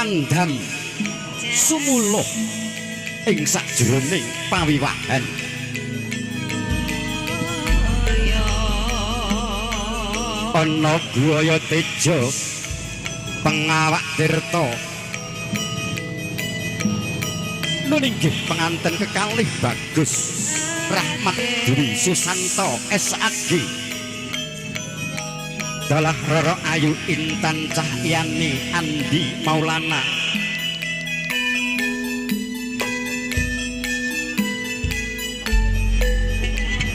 tumandham sumuluh ing sajroning pawiwahan ana buaya teja pengawak tirta nuninggih penganten kekalih Bagus Rahmat Dwi Susanto SAG dalah Roro Ayu Intan Cahyani Andi Maulana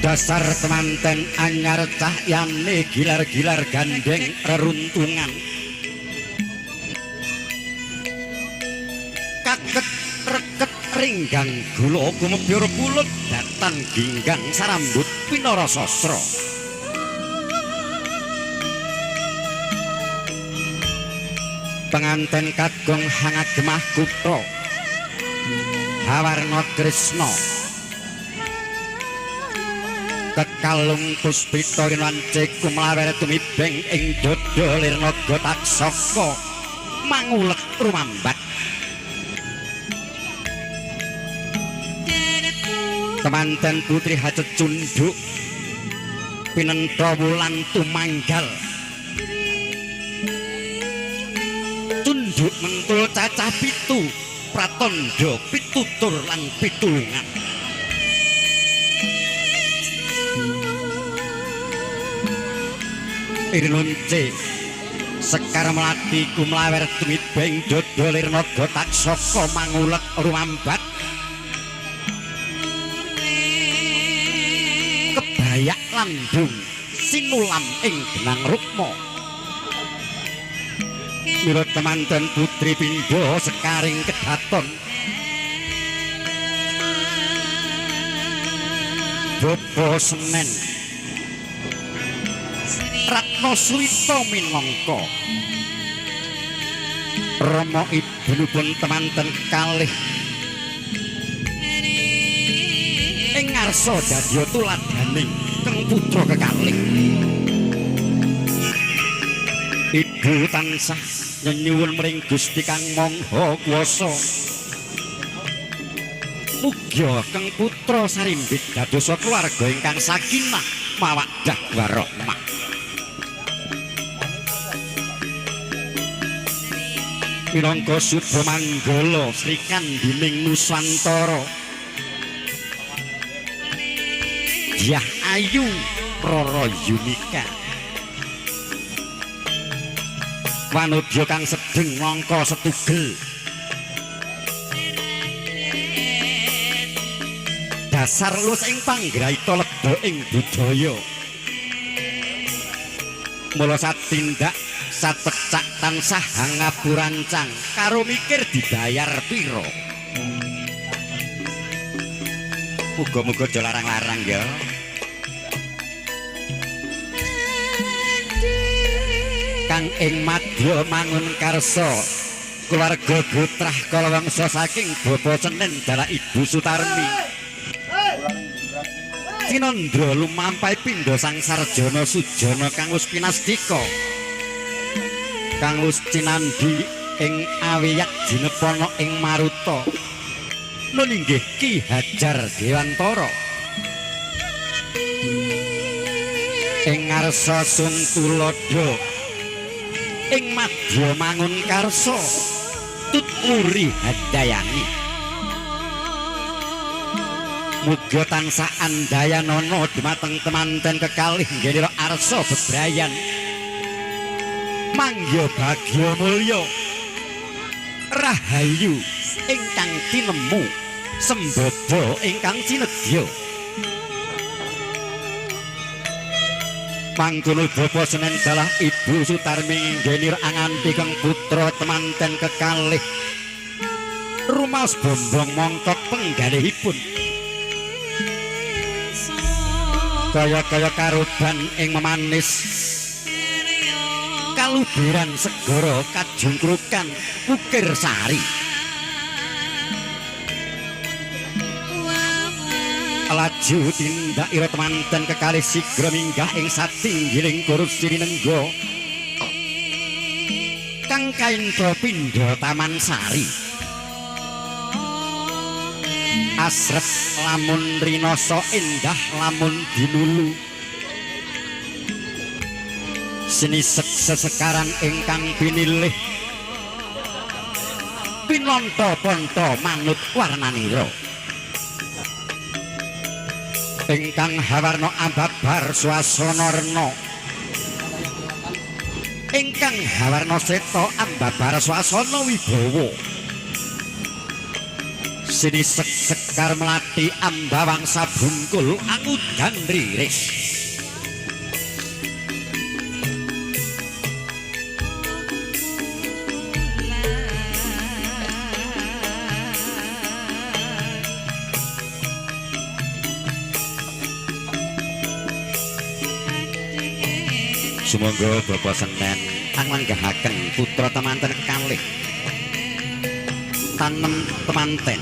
dasar temanten anyar Cahyane gilar-gilar gandeng reruntungan kaget reket ringgang gula kumebyur pulut datan ginggang sarambut pinara sastra penganten kagong hangagemah kutha Hawarna Krisna kekalung puspita rinwance kumlawer tumibeng ing dada lirnaga taksaka mangulet rumambat temanten putri hajat cunduk pinentra wulan tumanggal tunduk mentul cacah pitu pratandha pitutur lan pitulungan Irnunce Sekar Melati kumlawer tumibeng dada lirnaga taksaka mangulet rumambat kebayak landung sinulam ing genang rukma mila temanten putri pindha sekaring kedaton Bapa Senen Ratna Suwita minangka Rama ibunipun temanten kalih ing ngarsa dadya tuladaning keng putra kekalih ibu tansah nyuwun mring Gusti kang mangha kuwasa mugia keng putra sarimbit dadosa keluarga ingkang sakinah mawaddah warahmah minangka Suba Manggala Sri Kandining Nusantara Dyah Ayu Roro Yunika wanodya kang sedeng mangka setugel dasar lus ing panggraita leba ing budaya mula satindak sapecak tansah ngapurancang karo mikir dibayar piro muga-muga aja larang-larang ya kang ing madya mangun karsa keluarga Gutrah kalawangsa saking Bapa Senen dalah Ibu Sutarmi Cinandra lumampahi pindha sang sarjana sujana kang wis pinastika kang wis cinandhi ing awiyak jinepana ing maruta nuninggih Ki Hajar Dewantara ing ngarsa Sun Tuladha ing madya mangun karsa tuturi Handayani muga tansah andayanana dumateng temanten kekalih nggih arsa bebrayan mangya bagya mulya rahayu ingkang tinemu sembada ingkang sinedya mangkono Bapa Senen dalah Ibu Sutarmi nggenir anganti kang putra temanten kekalih rumaos bombong mongkok penggalihipun kaya-kaya karuban ing memanis kaluberan segara kajungkrukan ukir sari laju tindak ira temanten kekalih sigra minggah ing satinggiling kursi rinengga kang kaindha pindha Taman Sari asrep lamun rinasa endah lamun dinulu sinisek sesekaran ingkang pinilih pinonto-ponto manut warnanira ingkang hawarna ambabar swasana rena ingkang hawarna seta ambabar swasana wibawa sinisek sekar melati ambawang sabungkul angudan riris sumangga Bapak Senen anganggahaken putra temanten kekalih tanem temanten